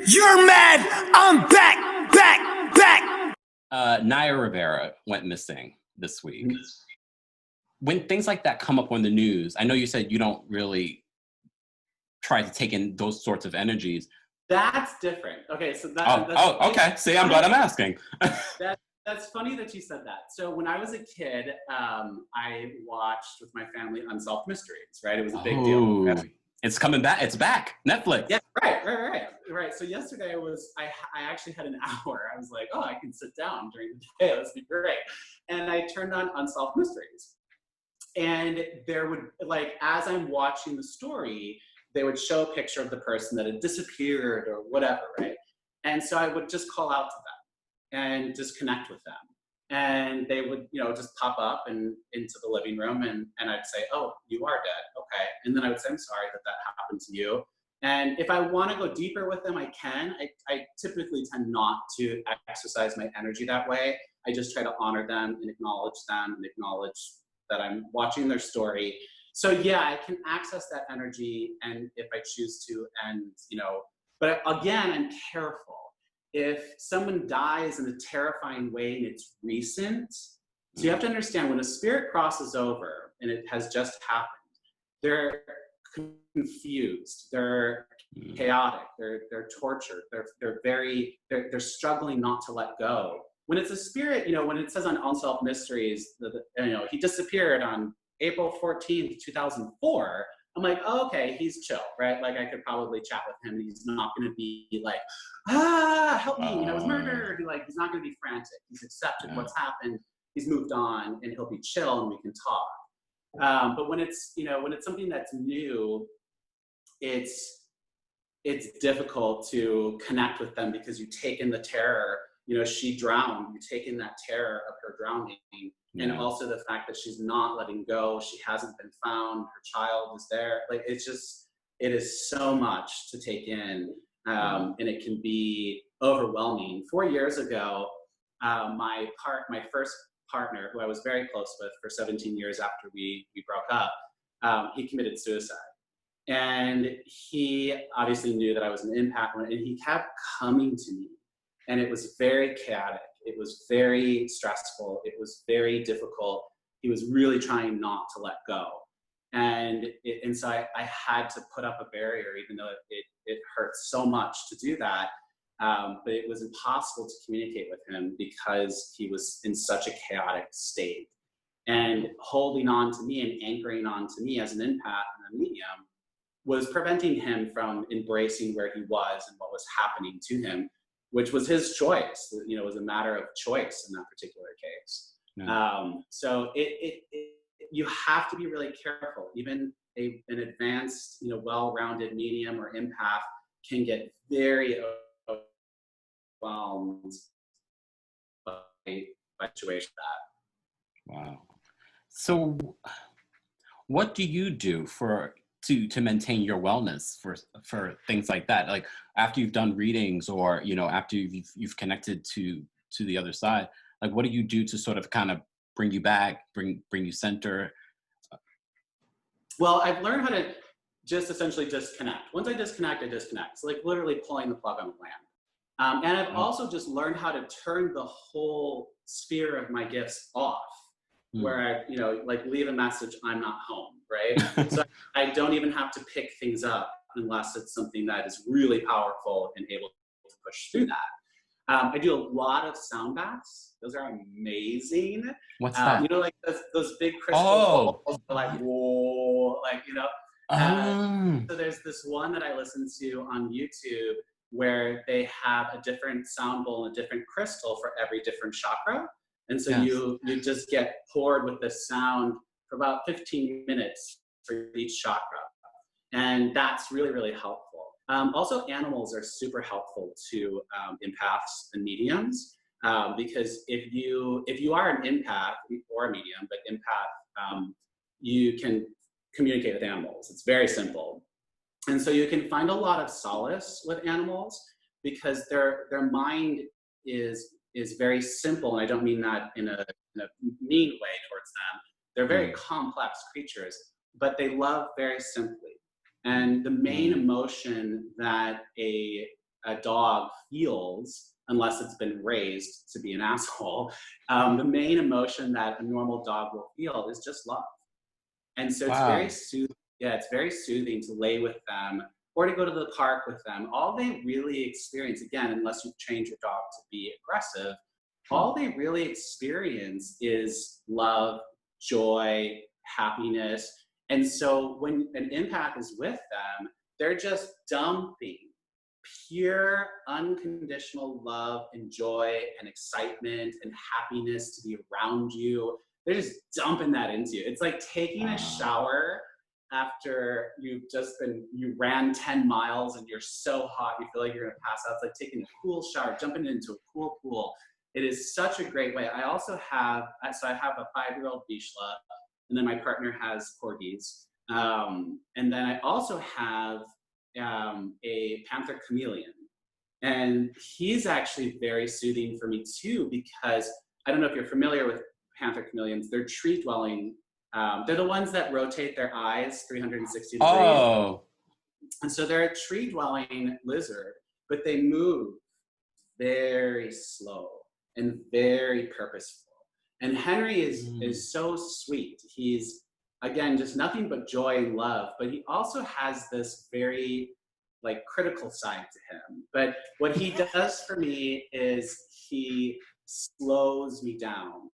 You're mad. I'm back. Naya Rivera went missing this week. When things like that come up on the news, I know you said you don't really try to take in those sorts of energies. That's different. Okay, so okay. See, I'm glad I'm asking. That's funny that you said that. So when I was a kid, I watched with my family Unsolved Mysteries, right? It was a big deal. Right? It's coming back. It's back. Netflix. Yeah, right. So yesterday I actually had an hour. I was like, oh, I can sit down during the day. This would be great. And I turned on Unsolved Mysteries. And there would, like, as I'm watching the story, they would show a picture of the person that had disappeared or whatever, right? And so I would just call out to them and just connect with them. And they would, just pop up and into the living room, and I'd say, oh, you are dead, okay. And then I would say, I'm sorry that happened to you. And if I want to go deeper with them, I can. I typically tend not to exercise my energy that way. I just try to honor them and acknowledge that I'm watching their story. So yeah, I can access that energy, and if I choose to, and but again, I'm careful. If someone dies in a terrifying way and it's recent, so you have to understand, when a spirit crosses over and it has just happened, they're confused, they're chaotic, they're tortured, they're struggling not to let go. When it's a spirit, when it says on Unsolved Mysteries, he disappeared on April 14th, 2004, I'm like, oh, okay, he's chill, right? Like, I could probably chat with him. He's not going to be like, help me, I was murdered. He's not going to be frantic. He's accepted what's happened. He's moved on, and he'll be chill, and we can talk. But when it's something that's new, it's difficult to connect with them, because you take in the terror. She drowned. You take in that terror of her drowning. And also the fact that she's not letting go. She hasn't been found. Her child is there. Like, it is so much to take in. And it can be overwhelming. 4 years ago, my first partner, who I was very close with for 17 years after we broke up, he committed suicide. And he obviously knew that I was an empath, and he kept coming to me. And it was very chaotic. It was very stressful. It was very difficult. He was really trying not to let go. And so I had to put up a barrier, even though it hurts so much to do that. But it was impossible to communicate with him, because he was in such a chaotic state. And holding on to me and anchoring on to me as an empath and a medium was preventing him from embracing where he was and what was happening to him, which was his choice. It was a matter of choice in that particular case. So you have to be really careful. Even an advanced, well-rounded medium or empath can get very overwhelmed by a situation like that. Wow. So what do you do to maintain your wellness for things like that? Like, after you've done readings, or after you've connected to the other side, like, what do you do to sort of kind of bring you back, bring you center? Well, I've learned how to just essentially disconnect. Once I disconnect, I disconnect. So, like, literally pulling the plug on the lamp. And I've also just learned how to turn the whole sphere of my gifts off, where I, like, leave a message, I'm not home, right? So I don't even have to pick things up unless it's something that is really powerful and able to push through that. I do a lot of sound baths. Those are amazing. What's that? Like those big crystal balls, like, whoa, like, So there's this one that I listen to on YouTube, where they have a different sound bowl and a different crystal for every different chakra. And so you just get poured with this sound for about 15 minutes for each chakra. And that's really, really helpful. Also, animals are super helpful to empaths and mediums, because if you are an empath or a medium, but empath, you can communicate with animals. It's very simple. And so you can find a lot of solace with animals, because their mind is very simple, and I don't mean that in a mean way towards them. They're very complex creatures, but they love very simply. And the main emotion that a a dog feels, unless it's been raised to be an asshole, the main emotion that a normal dog will feel is just love. And so it's very Wow. soothing. Yeah, it's very soothing to lay with them or to go to the park with them. All they really experience, again, unless you've trained your dog to be aggressive, all they really experience is love, joy, happiness. And so when an empath is with them, they're just dumping pure, unconditional love and joy and excitement and happiness to be around you. They're just dumping that into you. It's like taking a shower after you ran 10 miles and you're so hot, you feel like you're gonna pass out. It's like taking a cool shower, jumping into a cool pool. It is such a great way. I also have, so I have a 5-year-old Vishla, and then my partner has corgis. And then I also have a panther chameleon. And he's actually very soothing for me too, because I don't know if you're familiar with panther chameleons. They're tree dwelling. They're the ones that rotate their eyes 360 degrees. Oh. And so they're a tree dwelling lizard, but they move very slow and very purposeful. And Henry is so sweet. He's, again, just nothing but joy and love, but he also has this very like critical side to him. But what he does for me is he slows me down,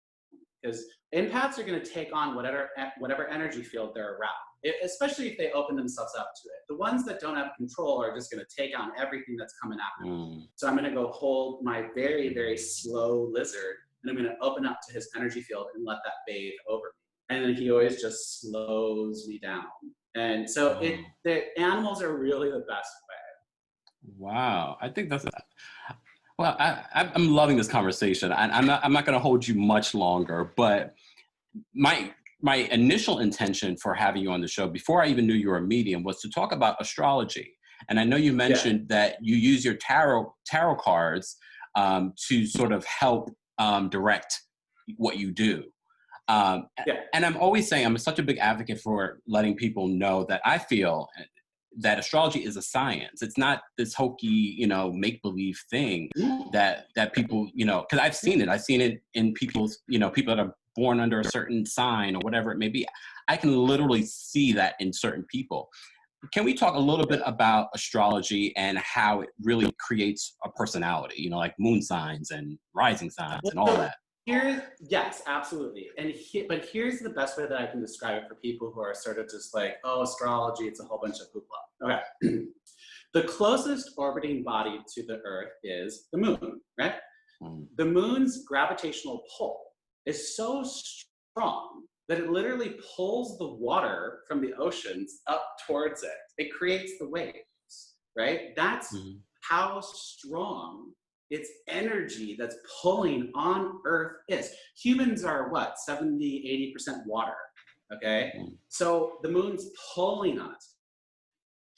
because empaths are going to take on whatever energy field they're around, especially if they open themselves up to it. The ones that don't have control are just going to take on everything that's coming at them. So I'm going to go hold my very, very slow lizard, and I'm going to open up to his energy field and let that bathe over me. And then he always just slows me down. And so the animals are really the best way. Wow. I think that's, well, I'm loving this conversation. I'm not going to hold you much longer, but my initial intention for having you on the show, before I even knew you were a medium, was to talk about astrology. And I know you mentioned that you use your tarot cards to sort of help direct what you do. And I'm always saying, I'm such a big advocate for letting people know that I feel that astrology is a science. It's not this hokey, make-believe thing that people, because I've seen it in people's, people that are born under a certain sign or whatever it may be. I can literally see that in certain people. Can we talk a little bit about astrology and how it really creates a personality, like moon signs and rising signs and all that? Yes, absolutely. But here's the best way that I can describe it for people who are sort of just like, oh, astrology, it's a whole bunch of hoopla. Okay. The closest orbiting body to the Earth is the moon, right? The moon's gravitational pull is so strong that it literally pulls the water from the oceans up towards it. It creates the waves, right? That's how strong its energy that's pulling on Earth is. Humans are what, 70, 80% water, okay? So the moon's pulling on us.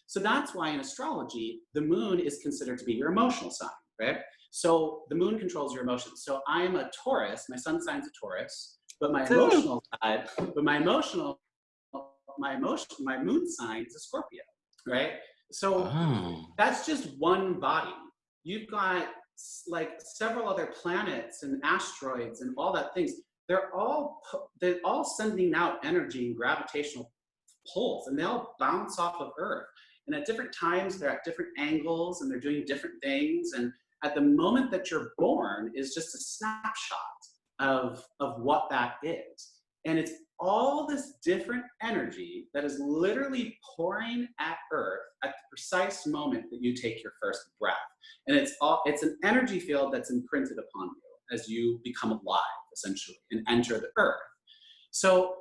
So that's why in astrology, the moon is considered to be your emotional sign, right? So the moon controls your emotions. So I'm a Taurus, my sun sign's a Taurus, but my emotional side, my moon sign is a Scorpio, right? So that's just one body. You've got like several other planets and asteroids and all that things. They're all sending out energy and gravitational pulls, and they all bounce off of Earth. And at different times, they're at different angles and they're doing different things. And at the moment that you're born is just a snapshot of what that is. And it's all this different energy that is literally pouring at Earth at the precise moment that you take your first breath. And it's an energy field that's imprinted upon you as you become alive, essentially, and enter the Earth. So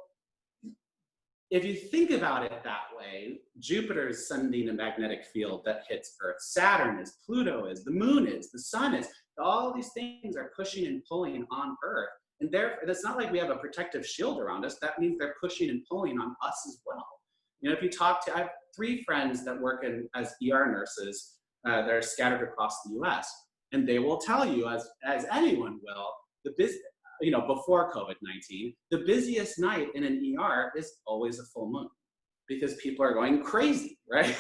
if you think about it that way, Jupiter is sending a magnetic field that hits Earth. Saturn is, Pluto is, the moon is, the sun is. All these things are pushing and pulling on Earth. And therefore, it's not like we have a protective shield around us. That means they're pushing and pulling on us as well. If you talk to, I have 3 friends that work as ER nurses that are scattered across the US, and they will tell you, as anyone will, before COVID-19, the busiest night in an ER is always a full moon, because people are going crazy, right?